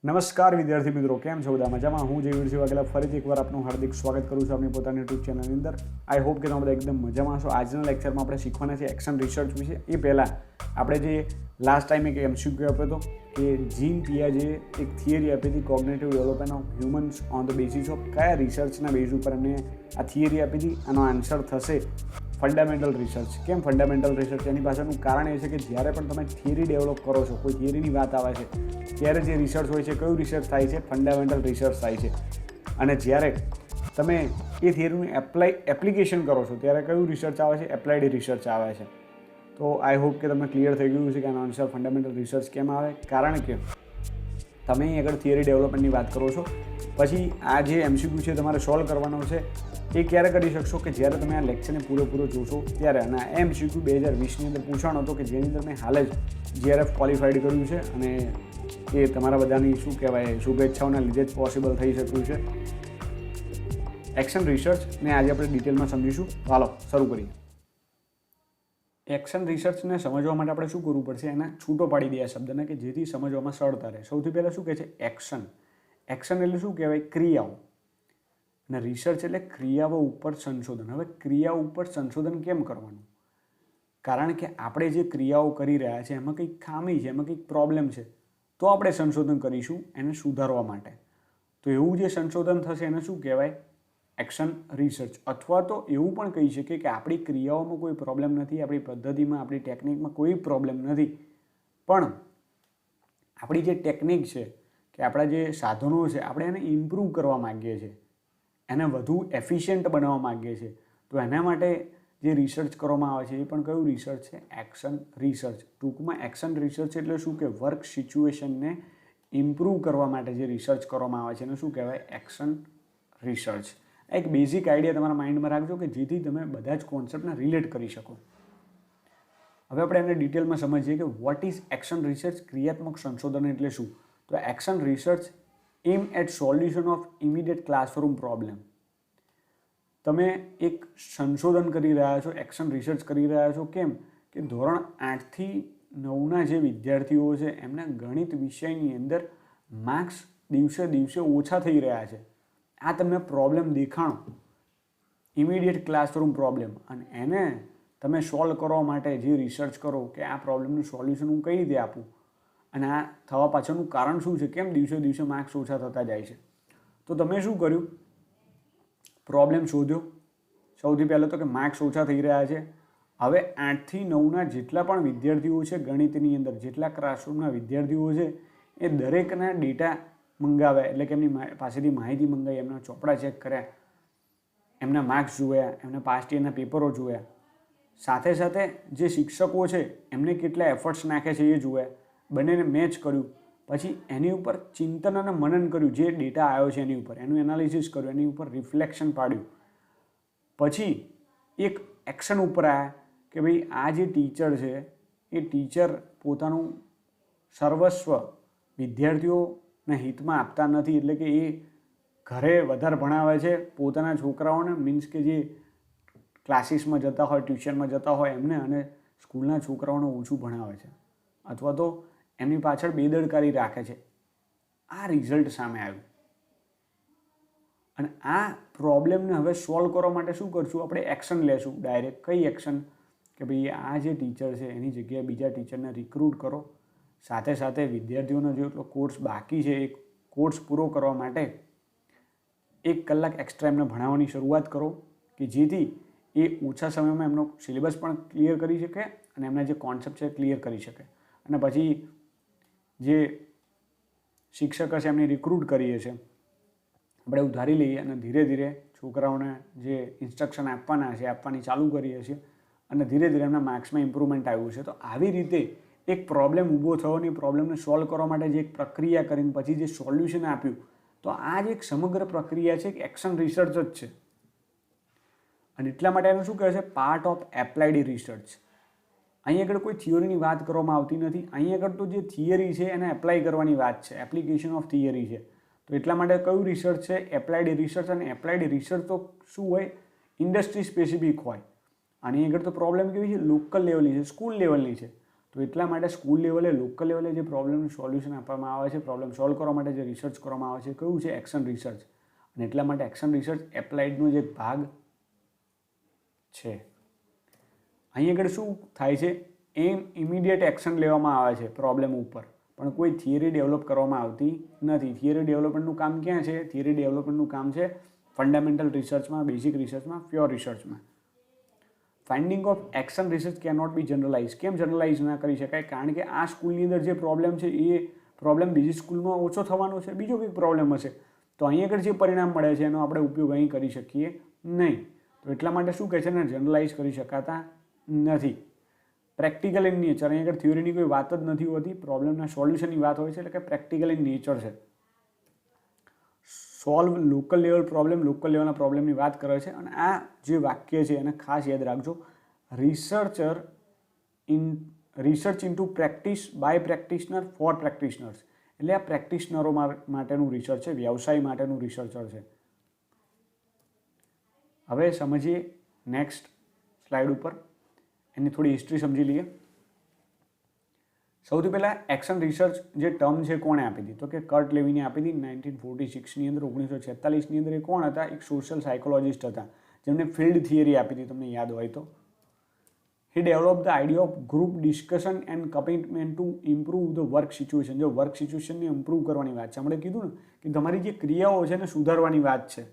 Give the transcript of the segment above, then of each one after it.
નમસ્કાર વિદ્યાર્થી મિત્રો, કેમ છો? બધા મજામાં? હું જયવીરસિંહ વાઘેલા ફરીથી એકવાર આપનું હાર્દિક સ્વાગત કરું છું આપણી પોતાની યુટ્યુબ ચેનલની અંદર. આઈ હોપ કે તમે બધા એકદમ મજામાં છો. આજના લેક્ચરમાં આપણે શીખવાના છે એક્શન રિસર્ચ વિશે. એ પહેલાં આપણે જે લાસ્ટ ટાઈમે એક MCQ આપ્યો હતો કે જીન પિયાજેએ એક થિયરી આપી હતી, cognitive development of humans on the basis of કયા રિસર્ચના બેઝ ઉપર એમને આ થિયરી આપી હતી. આનો આન્સર થશે ફંડામેન્ટલ રિસર્ચ. કેમ ફંડામેન્ટલ રિસર્ચ? એની પાછળનું કારણ એ છે કે જ્યારે પણ તમે થિયરી ડેવલપ કરો છો, કોઈ થિયરીની વાત આવે છે, ત્યારે જે રિસર્ચ હોય છે, કયું રિસર્ચ થાય છે? ફંડામેન્ટલ રિસર્ચ થાય છે. અને જ્યારે તમે એ થિયરીનું એપ્લિકેશન કરો છો ત્યારે કયું રિસર્ચ આવે છે? એપ્લાઇડ રિસર્ચ આવે છે. તો આઈ હોપ કે તમને ક્લિયર થઈ ગયું છે કે આનો આન્સર ફંડામેન્ટલ રિસર્ચ કેમ આવે. કારણ કે તમે અહીં આગળ થિયરી ડેવલપમેન્ટની વાત કરો છો, પછી આ જે MCQ છે તમારે સોલ્વ કરવાનો છે. એ ક્યારે કરી શકશો? કે જ્યારે તમે આ લેક્ચરને પૂરેપૂરો જોશો ત્યારે. અને આ MCQ 2020ની અંદર પૂછાણો હતો કે જેની અંદર મેં હાલ જ GRF ક્વોલિફાઈડ કર્યું છે અને એ તમારા બધાની શું કહેવાય શુભેચ્છાઓના લીધે જ પોસિબલ થઈ શક્યું છે. એક્શન રિસર્ચને આજે આપણે ડિટેલમાં સમજીશું. ચાલો શરૂ કરીએ. એક્શન રિસર્ચને સમજવા માટે આપણે શું કરવું પડશે? એને છૂટો પાડી દે આ શબ્દને કે જેથી સમજવામાં સરળતા રહે. સૌથી પહેલાં શું કહે છે? એક્શન. એક્શન એટલે શું કહેવાય? ક્રિયાઓ. અને રિસર્ચ એટલે ક્રિયાઓ ઉપર સંશોધન. હવે ક્રિયાઓ ઉપર સંશોધન કેમ કરવાનું? કારણ કે આપણે જે ક્રિયાઓ કરી રહ્યા છે એમાં કંઈક ખામી છે, એમાં કંઈક પ્રોબ્લેમ છે, તો આપણે સંશોધન કરીશું એને સુધારવા માટે. તો એવું જે સંશોધન થશે એને શું કહેવાય? Action research. અથવા તો એવું પણ કહી શકીએ કે આપણી ક્રિયાઓમાં કોઈ પ્રોબ્લેમ નથી, આપણી પદ્ધતિમાં, આપણી ટેકનિકમાં કોઈ પ્રોબ્લેમ નથી, પણ આપણી જે ટેકનિક છે કે આપણા જે સાધનો છે આપણે એને ઇમ્પ્રૂવ કરવા માગીએ છીએ, એને વધુ એફિશિયન્ટ બનાવવા માગીએ છીએ. તો એના માટે જે રિસર્ચ કરવામાં આવે છે એ પણ કયું રિસર્ચ છે? Action research. ટૂંકમાં એક્શન રિસર્ચ એટલે શું કે વર્ક સિચ્યુએશનને ઇમ્પ્રૂવ કરવા માટે જે રિસર્ચ કરવામાં આવે છે એને શું કહેવાય? Action research. એક બેઝિક આઈડિયા તમારા માઇન્ડમાં રાખજો કે જેથી તમે બધા જ કોન્સેપ્ટને રિલેટ કરી શકો. હવે આપણે એને ડિટેલમાં સમજીએ કે વોટ ઇઝ એક્શન રિસર્ચ. ક્રિયાત્મક સંશોધન એટલે શું? તો action research aim at solution of immediate classroom problem. તમે એક સંશોધન કરી રહ્યા છો, એક્શન રિસર્ચ કરી રહ્યા છો. કેમ કે ધોરણ 8 થી 9ના જે વિદ્યાર્થીઓ છે એમને ગણિત વિષયની અંદર માર્ક્સ દિવસે દિવસે ઓછા થઈ રહ્યા છે. આ તમને પ્રોબ્લેમ દેખાણો, ઇમિડિયેટ ક્લાસરૂમ પ્રોબ્લેમ, અને એને તમે સોલ્વ કરવા માટે જે રિસર્ચ કરો કે આ પ્રોબ્લેમનું સોલ્યુશન હું કઈ રીતે આપું અને આ થવા પાછળનું કારણ શું છે, કેમ દિવસે દિવસે માર્ક્સ ઓછા થતા જાય છે. તો તમે શું કર્યું? પ્રોબ્લેમ શોધ્યો. સૌથી પહેલાં તો કે માર્ક્સ ઓછા થઈ રહ્યા છે. હવે 8 થી 9ના જેટલા પણ વિદ્યાર્થીઓ છે ગણિતની અંદર, જેટલા ક્લાસરૂમના વિદ્યાર્થીઓ છે એ દરેકના ડેટા મંગાવ્યા, એટલે કે એમની પાસેથી માહિતી મંગાવી, એમના ચોપડા ચેક કર્યા, એમના માર્ક્સ જોયા, એમના પાસ્ટ યરના પેપરો જોયા. સાથે સાથે જે શિક્ષકો છે એમને કેટલા એફર્ટ્સ નાખે છે એ જોયા. બંનેને મેચ કર્યું. પછી એની ઉપર ચિંતન અને મનન કર્યું. જે ડેટા આવ્યો છે એની ઉપર એનું એનાલિસિસ કર્યું, એની ઉપર રિફ્લેક્શન પાડ્યું. પછી એક એક્શન ઉપર આવ્યા કે ભાઈ આ જે ટીચર છે એ ટીચર પોતાનું સર્વસ્વ વિદ્યાર્થીઓના હિતમાં આપતા નથી. એટલે કે એ ઘરે વધારે ભણાવે છે પોતાના છોકરાઓને, મીન્સ કે જે ક્લાસીસમાં જતા હોય, ટ્યુશનમાં જતા હોય એમને, અને સ્કૂલના છોકરાઓને ઓછું ભણાવે છે, અથવા તો એમની પાછળ બેદરકારી રાખે છે. આ રિઝલ્ટ સામે આવ્યું. અને આ પ્રોબ્લેમને હવે સોલ્વ કરવા માટે શું કરશું? આપણે એક્શન લેશું ડાયરેક્ટ. કઈ એક્શન? કે ભાઈ આ જે ટીચર છે એની જગ્યાએ બીજા ટીચરને રિક્રુટ કરો. સાથે સાથે વિદ્યાર્થીઓનો જેટલો કોર્સ બાકી છે એ કોર્સ પૂરો કરવા માટે 1 કલાક એક્સ્ટ્રા એમને ભણાવવાની શરૂઆત કરો કે જેથી એ ઓછા સમયમાં એમનો સિલેબસ પણ ક્લિયર કરી શકે અને એમના જે કોન્સેપ્ટ છે ક્લિયર કરી શકે. અને પછી જે શિક્ષક છે એમને રિક્રુટ કરીએ છીએ આપણે, ઉધારી લઈએ અને ધીરે ધીરે છોકરાઓને જે ઇન્સ્ટ્રક્શન આપવાના છે આપવાની ચાલુ કરીએ છીએ અને ધીરે ધીરે એમના માર્ક્સમાં ઇમ્પ્રુવમેન્ટ આવ્યું છે. તો આવી રીતે એક પ્રોબ્લેમ ઊભો થયો અને પ્રોબ્લેમને સોલ્વ કરવા માટે જે એક પ્રક્રિયા કરીને પછી જે સોલ્યુશન આપ્યું, તો આ જ એક સમગ્ર પ્રક્રિયા છે કે એક્શન રિસર્ચ જ છે. અને એટલા માટે એનું શું કહે છે? Part of applied research. અહીં આગળ કોઈ થિયરીની વાત કરવામાં આવતી નથી. અહીં આગળ તો જે થિયરી છે એને એપ્લાય કરવાની વાત છે, એપ્લિકેશન ઓફ થિયરી છે. તો એટલા માટે કયું રિસર્ચ છે? Applied research. અને એપ્લાઇડ રિસર્ચ તો શું હોય? ઇન્ડસ્ટ્રી સ્પેસિફિક હોય. અને અહીં આગળ તો પ્રોબ્લેમ કેવી છે? લોકલ લેવલની છે, સ્કૂલ લેવલની છે. તો તો એટલા માટે સ્કૂલ લેવલે લોકલ લેવલે જે પ્રોબ્લેમનું સોલ્યુશન આપવામાં આવે છે, પ્રોબ્લેમ સોલ્વ કરવા માટે જે રિસર્ચ કરવામાં આવે છે કયું છે? Action research. અને એટલા માટે એક્શન રિસર્ચ એપ્લાઇડનો જે ભાગ છે. અહીં આગળ શું થાય છે? ઇમિડિયેટ એક્શન લેવામાં આવે છે પ્રોબ્લેમ ઉપર, પણ કોઈ થિયરી ડેવલપ કરવામાં આવતી નથી. થિયરી ડેવલપમેન્ટનું કામ ક્યાં છે? થિયરી ડેવલપમેન્ટનું કામ છે ફંડામેન્ટલ રિસર્ચમાં, બેઝિક રિસર્ચમાં, પ્યોર રિસર્ચમાં. Finding of action research can not be generalize. કેમ જનરલાઇઝ ના કરી શકાય? કારણ કે આ સ્કૂલની અંદર જે પ્રોબ્લેમ છે એ પ્રોબ્લેમ બીજી સ્કૂલમાં ઓછો થવાનો છે, બીજો કંઈક પ્રોબ્લેમ હશે, તો અહીં આગળ જે પરિણામ મળે છે એનો આપણે ઉપયોગ અહીં કરી શકીએ નહીં. તો એટલા માટે શું કહે છે ને, જનરલાઇઝ કરી શકાતા નથી. પ્રેક્ટિકલ ઇન નેચર, અહીં આગળ થિયોરીની કોઈ વાત જ નથી હોતી, પ્રોબ્લેમના સોલ્યુશનની વાત હોય છે, એટલે કે પ્રેક્ટિકલ ઇન નેચર છે. Solve local level problem, local લેવલના પ્રોબ્લેમની વાત કરે છે. અને આ જે વાક્ય છે એને ખાસ યાદ રાખજો. Research into practice by practitioner for practitioners. એટલે આ પ્રેક્ટિશનરો માટેનું રિસર્ચ છે, વ્યવસાય માટેનું રિસર્ચર છે. હવે સમજીએ નેક્સ્ટ સ્લાઇડ ઉપર, એની થોડી હિસ્ટ્રી સમજી લઈએ. સૌથી પહેલાં એક્શન રિસર્ચ જે ટર્મ છે કોણે આપી હતી? તો કે કર્ટ લેવીને આપી હતી 1946ની અંદર. 1946ની અંદર એ કોણ હતા? એક સોશિયલ સાયકોલોજિસ્ટ હતા જેમને ફિલ્ડ થિયરી આપી હતી, તમને યાદ હોય તો. He develop the idea of group discussion and commitment to improve the work situation. જો વર્ક સિચ્યુએશનને ઇમ્પ્રૂવ કરવાની વાત છે, આપણે કીધું ને કે તમારી જે ક્રિયાઓ છે એને સુધારવાની વાત છે.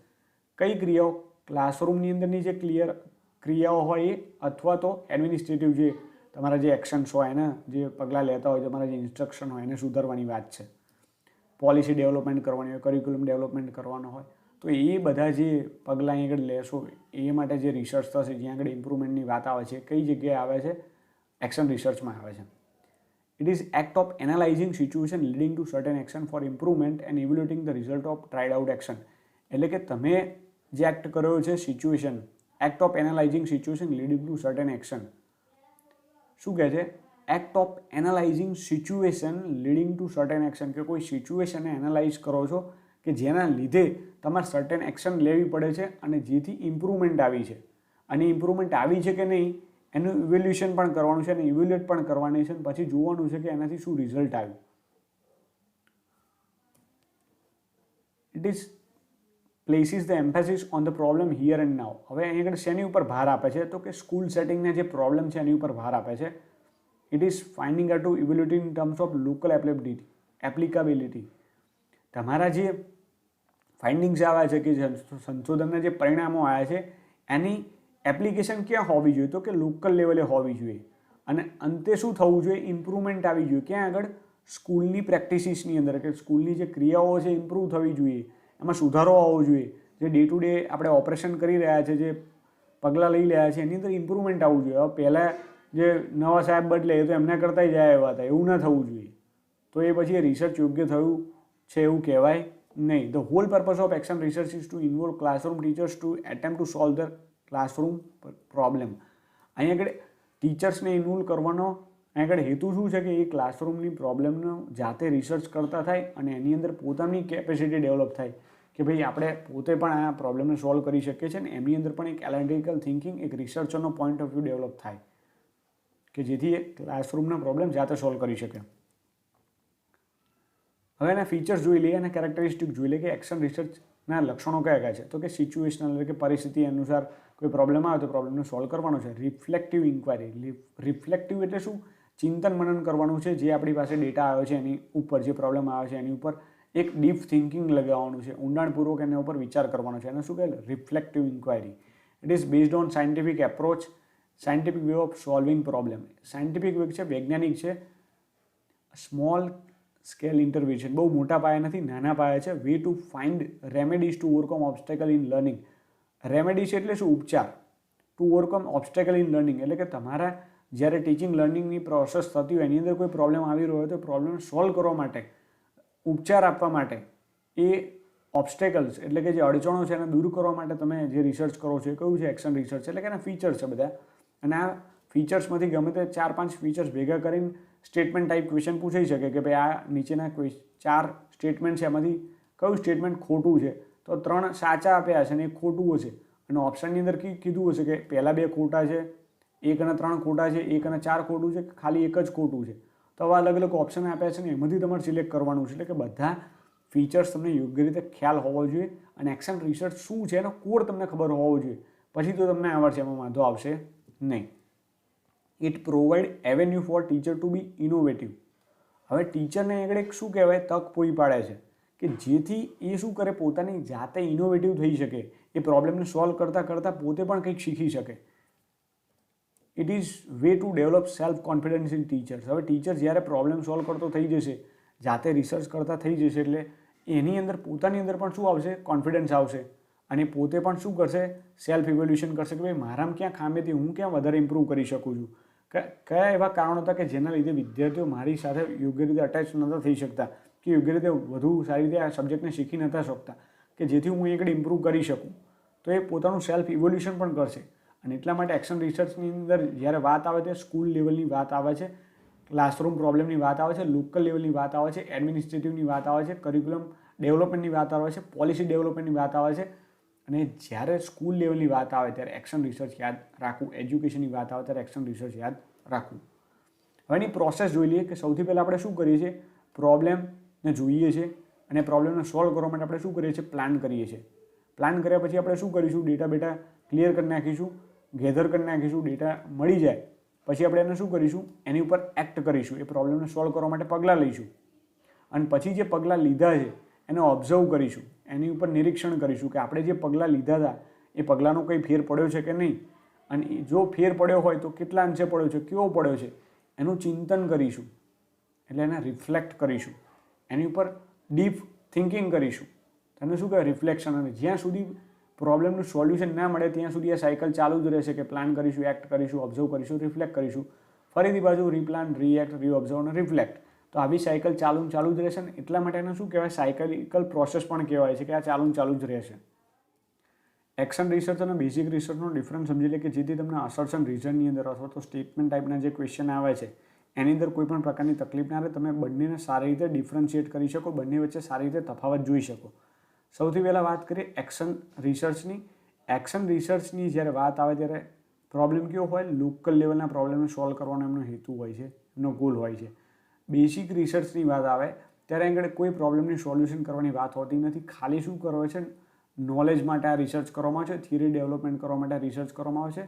કઈ ક્રિયાઓ? ક્લાસરૂમની અંદરની જે ક્રિયાઓ હોય એ, અથવા તો એડમિનિસ્ટ્રેટિવ જે તમારા જે એક્શન્સ હોય એને, જે પગલાં લેતા હોય, તમારા જે ઇન્સ્ટ્રક્શન હોય એને સુધારવાની વાત છે. પોલિસી ડેવલપમેન્ટ કરવાની હોય, કરિક્યુલમ ડેવલપમેન્ટ કરવાનો હોય, તો એ બધા જે પગલાં અહીં આગળ લેશો એ માટે જે રિસર્ચ થશે, જ્યાં આગળ ઇમ્પ્રુવમેન્ટની વાત આવે છે, કઈ જગ્યાએ આવે છે? એક્શન રિસર્ચમાં આવે છે. It is act of analysing situation leading to certain action for improvement and evaluating the result of tried out action. એટલે કે તમે જે એક્ટ કર્યો છે situation, act of analysing situation leading to certain action. શું કહે છે? Act of analysing situation leading to certain action. કે કોઈ સિચ્યુએશનને એનાલાઇઝ કરો છો કે જેના લીધે તમારે સર્ટેન એક્શન લેવી પડે છે અને જેથી ઇમ્પ્રુવમેન્ટ આવી છે. અને ઇમ્પ્રુવમેન્ટ આવી છે કે નહીં એનું ઇવેલ્યુએશન પણ કરવાનું છે અને ઇવેલ્યુએટ પણ કરવાની છે, અને પછી જોવાનું છે કે એનાથી શું રિઝલ્ટ આવ્યું. It is places the emphasis on the problem here and નાઉ. હવે અહીં આગળ શેની ઉપર ભાર આપે છે? તો કે સ્કૂલ સેટિંગના જે પ્રોબ્લેમ છે એની ઉપર ભાર આપે છે. It is finding out to evaluating in terms of local applicability. તમારા જે ફાઇન્ડિંગ્સ આવ્યા છે, કે સંશોધનના જે પરિણામો આવ્યા છે, એની એપ્લિકેશન ક્યાં હોવી જોઈએ? તો કે લોકલ લેવલે હોવી જોઈએ. અને અંતે શું થવું જોઈએ? ઇમ્પ્રુવમેન્ટ આવી જોઈએ. ક્યાં આગળ? સ્કૂલની પ્રેક્ટિસીસની અંદર, કે સ્કૂલની જે ક્રિયાઓ છે ઇમ્પ્રૂવ થવી જોઈએ, એમાં સુધારો આવવો જોઈએ. જે ડે ટુ ડે આપણે ઓપરેશન કરી રહ્યા છે, જે પગલાં લઈ રહ્યા છે, એની અંદર ઇમ્પ્રુવમેન્ટ આવવું જોઈએ. હવે પહેલાં જે નવા સાહેબ બદલે તો એમના કરતાં જાય એવા હતા, એવું ના થવું જોઈએ. તો એ પછી રિસર્ચ યોગ્ય થયું છે એવું કહેવાય નહીં. The whole purpose of action research is to involve classroom teachers to attempt to solve the classroom problem. અહીં આગળ ટીચર્સને ઇન્વોલ્વ કરવાનો અહીં આગળ હેતુ શું છે? કે એ ક્લાસરૂમની પ્રોબ્લેમનો જાતે રિસર્ચ કરતા થાય અને એની અંદર પોતાની કેપેસિટી ડેવલપ થાય કે ભાઈ આપણે પોતે પણ આ પ્રોબ્લેમને સોલ્વ કરી શકીએ છીએ, ને એમની અંદર પણ એક એનાલિટિકલ થિંકિંગ, એક રિસર્ચરનો પોઈન્ટ ઓફ વ્યૂ ડેવલપ થાય કે જેથી એ ક્લાસરૂમના પ્રોબ્લેમ જાતે સોલ્વ કરી શકે. હવે એના ફીચર્સ જોઈ લઈએ અને કેરેક્ટરિસ્ટિક જોઈ લઈએ કે એક્શન રિસર્ચના લક્ષણો કયા કયા છે. તો કે સિચ્યુએશનલ, એટલે કે પરિસ્થિતિ અનુસાર કોઈ પ્રોબ્લેમ આવે તો પ્રોબ્લેમને સોલ્વ કરવાનો છે. Reflective inquiry. રિફ્લેક્ટિવ એટલે શું? ચિંતન મનન કરવાનું છે. જે આપણી પાસે ડેટા આવ્યો છે એની ઉપર, જે પ્રોબ્લેમ આવે છે એની ઉપર એક ડીપ થિંકિંગ લગાવવાનું છે, ઊંડાણપૂર્વક એના ઉપર વિચાર કરવાનો છે. એને શું કહે? Reflective inquiry. It is based on scientific approach, scientific way of solving problem. Scientific way છે, વૈજ્ઞાનિક છે. સ્મોલ સ્કેલ ઇન્ટરવેન્શન, બહુ મોટા પાયા નથી, નાના પાયા છે. Way to find remedies two overcome obstacle in learning. Remedies એટલે શું? ઉપચાર. Two overcome obstacle in learning એટલે કે તમારા જ્યારે ટીચિંગ લર્નિંગની પ્રોસેસ થતી હોય એની અંદર કોઈ પ્રોબ્લેમ આવી રહ્યો હોય તો પ્રોબ્લેમ સોલ્વ કરવા માટે, ઉપચાર આપવા માટે, એ ઓબ્સ્ટેકલ્સ એટલે કે જે અડચણો છે એને દૂર કરવા માટે તમે જે રિસર્ચ કરો છો એ કયું છે? Action research. એટલે કે એના ફીચર્સ છે બધા. અને આ ફીચર્સમાંથી ગમે તે 4-5 ફીચર્સ ભેગા કરીને સ્ટેટમેન્ટ ટાઈપ ક્વેશ્ચન પૂછાઈ શકે કે ભાઈ આ નીચેના 4 સ્ટેટમેન્ટ છે, એમાંથી કયું સ્ટેટમેન્ટ ખોટું છે? તો 3 સાચા આપ્યા હશે અને 1 ખોટું હશે. અને ઓપ્શનની અંદર કીધું હશે કે પહેલાં 2 ખોટા છે, 1 અને 3 ખોટા છે, 1 અને 4 ખોટું છે, ખાલી એક જ ખોટું છે. તો આવા અલગ અલગ ઓપ્શન આપ્યા છે ને એમાંથી તમારે સિલેક્ટ કરવાનું છે. એટલે કે બધા ફીચર્સ તમને યોગ્ય રીતે ખ્યાલ હોવો જોઈએ અને એક્શન રિસર્ચ શું છે એનો કોડ તમને ખબર હોવો જોઈએ. પછી તો તમને આવડશે, એમાં વાંધો આવશે નહીં. It provide avenue for teacher to be innovative. હવે ટીચરને આગળ એક શું કહેવાય, તક પૂરી પાડે છે કે જેથી એ શું કરે, પોતાની જાતે ઇનોવેટિવ થઈ શકે, એ પ્રોબ્લેમને સોલ્વ કરતાં કરતાં પોતે પણ કંઈક શીખી શકે. It is way to develop self confidence in teachers. હવે ટીચર જ્યારે પ્રોબ્લેમ સોલ્વ કરતો થઈ જશે, જાતે રિસર્ચ કરતા થઈ જશે, એટલે એની અંદર પોતાની અંદર પણ શું આવશે, કોન્ફિડન્સ આવશે અને પોતે પણ શું કરશે, સેલ્ફ ઇવેલ્યુએશન કરશે કે ભાઈ મારામાં ક્યાં ખામી હતી, હું ક્યાં વધારે ઇમ્પ્રૂવ કરી શકું છું, કયા એવા કારણો હતા કે જેના લીધે વિદ્યાર્થીઓ મારી સાથે યોગ્ય રીતે અટેચ નહોતા થઈ શકતા કે યોગ્ય રીતે વધુ સારી રીતે આ સબ્જેક્ટને શીખી નહોતા શકતા, કે જેથી હું આગળ ઇમ્પ્રૂવ કરી શકું. તો એ પોતાનું સેલ્ફ ઇવોલ્યુશન પણ કરશે. અને એટલા માટે એક્શન રિસર્ચની અંદર જ્યારે વાત આવે છે, સ્કૂલ લેવલની વાત આવે છે, ક્લાસરૂમ પ્રોબ્લેમની વાત આવે છે, લોકલ લેવલની વાત આવે છે, એડમિનિસ્ટ્રેટિવની વાત આવે છે, કરિક્યુલમ ડેવલપમેન્ટની વાત આવે છે, પોલિસી ડેવલપમેન્ટની વાત આવે છે. અને જ્યારે સ્કૂલ લેવલની વાત આવે ત્યારે એક્શન રિસર્ચ યાદ રાખવું, એજ્યુકેશનની વાત આવે ત્યારે એક્શન રિસર્ચ યાદ રાખવું. હવે એની પ્રોસેસ જોઈ લઈએ કે સૌથી પહેલાં આપણે શું કરીએ છીએ, પ્રોબ્લેમને જોઈએ છીએ અને પ્રોબ્લેમને સોલ્વ કરવા માટે આપણે શું કરીએ છીએ, પ્લાન કરીએ છીએ. પ્લાન કર્યા પછી આપણે શું કરીશું, ડેટા બેટા ક્લિયર કરી નાખીશું, ગેધર કરી નાખીશું, ડેટા મળી જાય પછી આપણે એને શું કરીશું, એની ઉપર એક્ટ કરીશું, એ પ્રોબ્લેમને સોલ્વ કરવા માટે પગલાં લઈશું. અને પછી જે પગલાં લીધા છે એને ઓબ્ઝર્વ કરીશું, એની ઉપર નિરીક્ષણ કરીશું કે આપણે જે પગલાં લીધા હતા એ પગલાંનો કંઈ ફેર પડ્યો છે કે નહીં, અને જો ફેર પડ્યો હોય તો કેટલા અંશે પડ્યો છે, કેવો પડ્યો છે, એનું ચિંતન કરીશું, એટલે એને રિફ્લેક્ટ કરીશું, એની ઉપર ડીપ થિંકિંગ કરીશું. તેને શું કહેવાય, રિફ્લેક્શન. અને જ્યાં સુધી પ્રોબ્લેમનું સોલ્યુશન ના મળે ત્યાં સુધી આ સાયકલ ચાલુ જ રહેશે કે પ્લાન કરીશું, એક્ટ કરીશું, ઓબ્ઝર્વ કરીશું, રિફ્લેક્ટ કરીશું, ફરીથી પાછું રીપ્લાન, રીએક્ટ, રીઓબ્ઝર્વ અને રિફ્લેક્ટ. તો આવી સાયકલ ચાલુ જ રહેશે ને એટલા માટે એને શું કહેવાય, સાયકલિકલ પ્રોસેસ પણ કહેવાય છે કે આ ચાલુ જ રહેશે. એક્શન રિસર્ચ અને બેઝિક રિસર્ચનો ડિફરન્સ સમજી લે કે જેથી તમને અસર્શન રીઝનની અંદર અથવા તો સ્ટેટમેન્ટ ટાઈપના જે ક્વેશ્ચન આવે છે એની અંદર કોઈ પણ પ્રકારની તકલીફ ના રહે, તમે બંનેને સારી રીતે ડિફરન્શિએટ કરી શકો, બંને વચ્ચે સારી રીતે તફાવત જોઈ શકો. સૌથી પહેલાં વાત કરીએ એક્શન રિસર્ચની. એક્શન રિસર્ચની જ્યારે વાત આવે ત્યારે પ્રોબ્લેમ કેવો હોય, લોકલ લેવલના પ્રોબ્લેમને સોલ્વ કરવાનો એમનો હેતુ હોય છે, એમનો ગોલ હોય છે. બેઝિક રિસર્ચની વાત આવે ત્યારે આગળ કોઈ પ્રોબ્લેમની સોલ્યુશન કરવાની વાત હોતી નથી, ખાલી શું કરવું છે, નોલેજ માટે આ રિસર્ચ કરવામાં આવે છે, થિયરી ડેવલપમેન્ટ કરવા માટે રિસર્ચ કરવામાં આવે છે.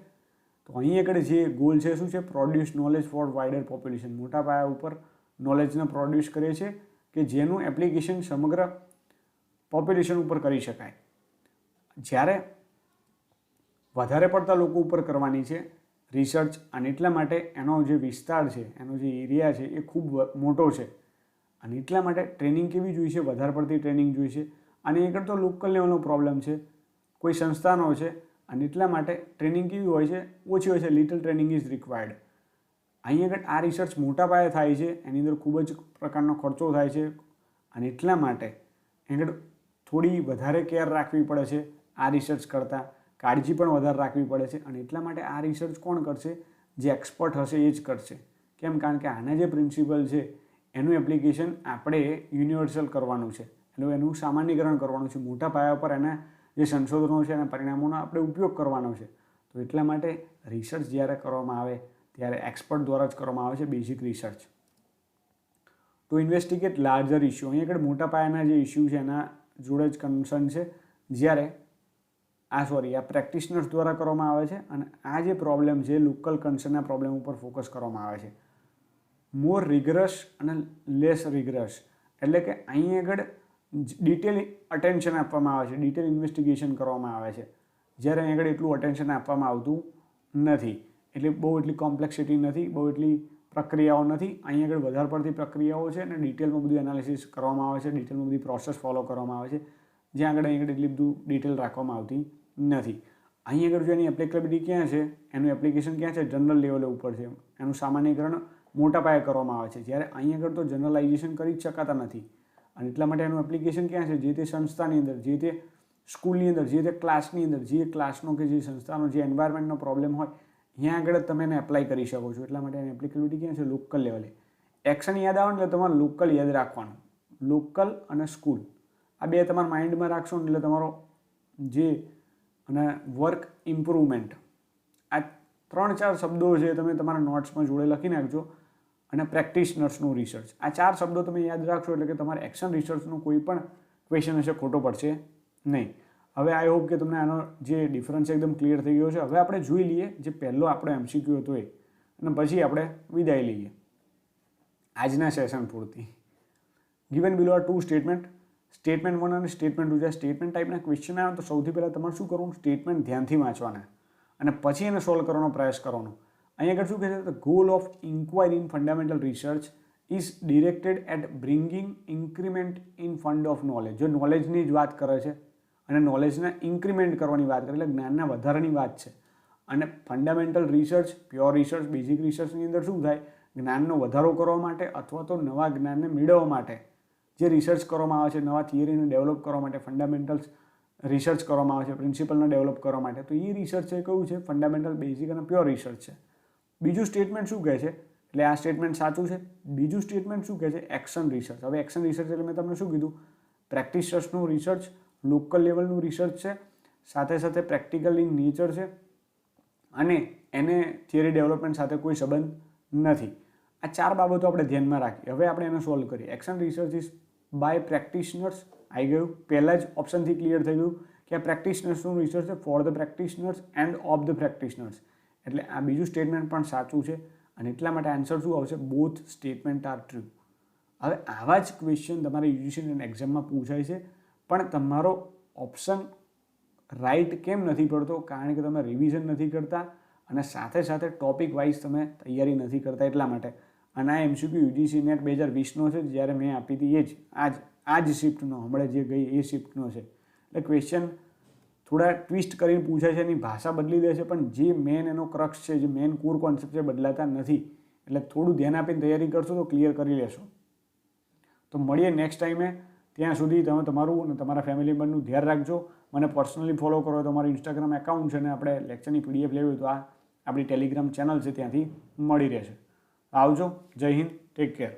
તો અહીં આગળ જે ગોલ છે શું છે, produce knowledge four wider population. મોટા પાયા ઉપર નોલેજને પ્રોડ્યુસ કરે છે કે જેનું એપ્લિકેશન સમગ્ર પોપ્યુલેશન ઉપર કરી શકાય. જ્યારે વધારે પડતા લોકો ઉપર કરવાની છે રિસર્ચ, અને એટલા માટે એનો જે વિસ્તાર છે, એનો જે એરિયા છે એ ખૂબ મોટો છે. અને એટલા માટે ટ્રેનિંગ કેવી જોઈશે, વધારે પડતી ટ્રેનિંગ જોઈશે. અને આગળ તો લોકલ લેવલનો પ્રોબ્લેમ છે, કોઈ સંસ્થાનો છે, અને એટલા માટે ટ્રેનિંગ કેવી હોય છે, ઓછી હોય છે, લિટલ ટ્રેનિંગ ઇઝ રિક્વાયર્ડ. અહીં આગળ આ રિસર્ચ મોટા પાયે થાય છે, એની અંદર ખૂબ જ પ્રકારનો ખર્ચો થાય છે, અને એટલા માટે આગળ થોડી વધારે કેર રાખવી પડે છે આ રિસર્ચ કરતાં, કાળજી પણ વધારે રાખવી પડે છે. અને એટલા માટે આ રિસર્ચ કોણ કરશે, જે એક્સપર્ટ હશે એ જ કરશે. કેમ, કારણ કે આના જે પ્રિન્સિપલ છે એનું એપ્લિકેશન આપણે યુનિવર્સલ કરવાનું છે, એટલે એનું સામાન્યકરણ કરવાનું છે, મોટા પાયા પર એના જે સંશોધનો છે એના પરિણામોનો આપણે ઉપયોગ કરવાનો છે. તો એટલા માટે રિસર્ચ જ્યારે કરવામાં આવે ત્યારે એક્સપર્ટ દ્વારા જ કરવામાં આવે છે basic research. To investigate larger issue, અહીં આગળ મોટા પાયાના જે ઇસ્યુ છે એના જોડે જ કન્સર્ન છે, જ્યારે આ પ્રેક્ટિશનર્સ દ્વારા કરવામાં આવે છે. અને આ જે પ્રોબ્લેમ છે લોકલ કન્સર્નના પ્રોબ્લેમ ઉપર ફોકસ કરવામાં આવે છે. મોર રિગરસ અને લેસ રિગરસ, એટલે કે અહીં આગળ ડિટેલ અટેન્શન આપવામાં આવે છે, ડિટેલ ઇન્વેસ્ટિગેશન કરવામાં આવે છે, જ્યારે અહીં આગળ એટલું અટેન્શન આપવામાં આવતું નથી. એટલે બહુ એટલી કોમ્પ્લેક્સિટી નથી, બહુ એટલી પ્રક્રિયાઓ નથી. અહીં આગળ વધારે પડતી પ્રક્રિયાઓ છે અને ડિટેલમાં બધું એનાલિસિસ કરવામાં આવે છે, ડિટેલમાં બધી પ્રોસેસ ફોલો કરવામાં આવે છે, જ્યાં આગળ એટલી બધું ડિટેલ રાખવામાં આવતી નથી. અહીં આગળ જો એની એપ્લિકેબિલિટી ક્યાં છે, એનું એપ્લિકેશન ક્યાં છે, જનરલ લેવલે ઉપર છે, એનું સામાન્યકરણ મોટા પાયે કરવામાં આવે છે, જ્યારે અહીં આગળ તો જનરલાઇઝેશન કરી જ શકાતા નથી. અને એટલા માટે એનું એપ્લિકેશન ક્યાં છે, જે તે સંસ્થાની અંદર, જે તે સ્કૂલની અંદર, જે તે ક્લાસની અંદર, જે ક્લાસનો કે જે સંસ્થાનો જે એન્વાયરમેન્ટનો પ્રોબ્લેમ હોય ત્યાં આગળ તમે એને એપ્લાય કરી શકો છો. એટલા માટે એની એપ્લિકેબિલિટી ક્યાં છે, લોકલ લેવલે. એક્શન યાદ આવે ને એટલે તમારે લોકલ યાદ રાખવાનું, લોકલ અને સ્કૂલ આ બે તમારા માઇન્ડમાં રાખશો ને એટલે તમારો જે અને વર્ક ઇમ્પ્રુવમેન્ટ આ 3-4 શબ્દો છે તમે તમારા નોટ્સમાં જોડે લખી નાખજો અને પ્રેક્ટિશનર્સનું રિસર્ચ. આ 4 શબ્દો તમે યાદ રાખશો એટલે કે તમારે એક્શન રિસર્ચનું કોઈ પણ ક્વેશ્ચન હશે ખોટો પડશે નહીં. હવે આઈ હોપ કે તમને આનો જે ડિફરન્સ એકદમ ક્લિયર થઈ ગયો છે. હવે આપણે જોઈ લઈએ જે પહેલો આપણો MCQ હતો એ, અને પછી આપણે વિદાય લઈએ આજના સેશન પૂરતી. Given below are 2 statement, statement 1 અને સ્ટેટમેન્ટ 2. જ્યાં સ્ટેટમેન્ટ ટાઈપના ક્વેશ્ચન આવે તો સૌથી પહેલાં તમારે શું કરવાનું, સ્ટેટમેન્ટ ધ્યાનથી વાંચવાના અને પછી એને સોલ્વ કરવાનો પ્રયાસ કરવાનો. અહીંયા આગળ શું કહે છે, the goal of inquiry in fundamental research is directed at bringing increment in fund of knowledge. જો નોલેજની જ વાત કરે છે અને નોલેજના ઇન્ક્રીમેન્ટ કરવાની વાત કરે એટલે જ્ઞાનના વધારાની વાત છે. અને fundamental research, pure research, basic રિસર્ચની અંદર શું થાય, જ્ઞાનનો વધારો કરવા માટે અથવા તો નવા જ્ઞાનને મેળવવા માટે જે રિસર્ચ કરવામાં આવે છે, નવા થિયરીને ડેવલપ કરવા માટે ફંડામેન્ટલ્સ રિસર્ચ કરવામાં આવે છે, પ્રિન્સિપલને ડેવલપ કરવા માટે. તો એ રિસર્ચ છે કયું છે, ફંડામેન્ટલ, બેઝિક અને પ્યોર રિસર્ચ છે. બીજું સ્ટેટમેન્ટ શું કહે છે, એટલે આ સ્ટેટમેન્ટ સાચું છે. બીજું સ્ટેટમેન્ટ શું કહે છે, એક્શન રિસર્ચ. હવે એક્શન રિસર્ચ એટલે મેં તમને શું કીધું, પ્રેક્ટિશનર્સનું રિસર્ચ, લોકલ લેવલનું રિસર્ચ છે, સાથે સાથે પ્રેક્ટિકલ ઇન નેચર છે અને એને થિયરી ડેવલપમેન્ટ સાથે કોઈ સંબંધ નથી. આ 4 બાબતો આપણે ધ્યાનમાં રાખીએ. હવે આપણે એને સોલ્વ કરીએ. Action research is by practitioners આવી ગયું. પહેલાં જ ઓપ્શનથી ક્લિયર થઈ ગયું કે આ પ્રેક્ટિશનર્સનું રિસર્ચ છે, for the practitioners end of the practitioners. એટલે આ બીજું સ્ટેટમેન્ટ પણ સાચું છે અને એટલા માટે આન્સર શું આવશે, બોથ સ્ટેટમેન્ટ આર ટ્રુ. હવે આવા જ ક્વેશ્ચન તમારે યુજીસી એક્ઝામમાં પૂછાય છે, પણ તમારો ઓપ્શન રાઈટ કેમ નથી પડતો, કારણ કે તમે રિવિઝન નથી કરતા અને સાથે સાથે ટોપિક વાઇઝ તમે તૈયારી નથી કરતા એટલા માટે. અને આ MCQ યુજીસી નેટ 2020નો છે, જ્યારે મેં આપી હતી એ જ આ જ શિફ્ટનો, હમણાં જે ગઈ એ શિફ્ટનો છે. એટલે ક્વેશ્ચન થોડા ટ્વિસ્ટ કરીને પૂછાય છે, એની ભાષા બદલી દે છે, પણ જે મેન એનો ક્રક્સ છે, જે મેન કોર કોન્સેપ્ટ છે, બદલાતા નથી. એટલે થોડું ધ્યાન આપીને તૈયારી કરશો તો ક્લિયર કરી લેશો. તો મળીએ નેક્સ્ટ ટાઈમે. ત્યાં સુધી તમે તમારું અને તમારા ફેમિલી મેમ્બરનું ધ્યાન રાખજો. મને પર્સનલી ફોલો કરો તો અમારું ઇન્સ્ટાગ્રામ એકાઉન્ટ છે અને આપણે લેક્ચરની PDF લેવી હોય તો આ આપણી ટેલિગ્રામ ચેનલ છે, ત્યાંથી મળી રહેશે. આવજો. જય હિન્દ. Take care.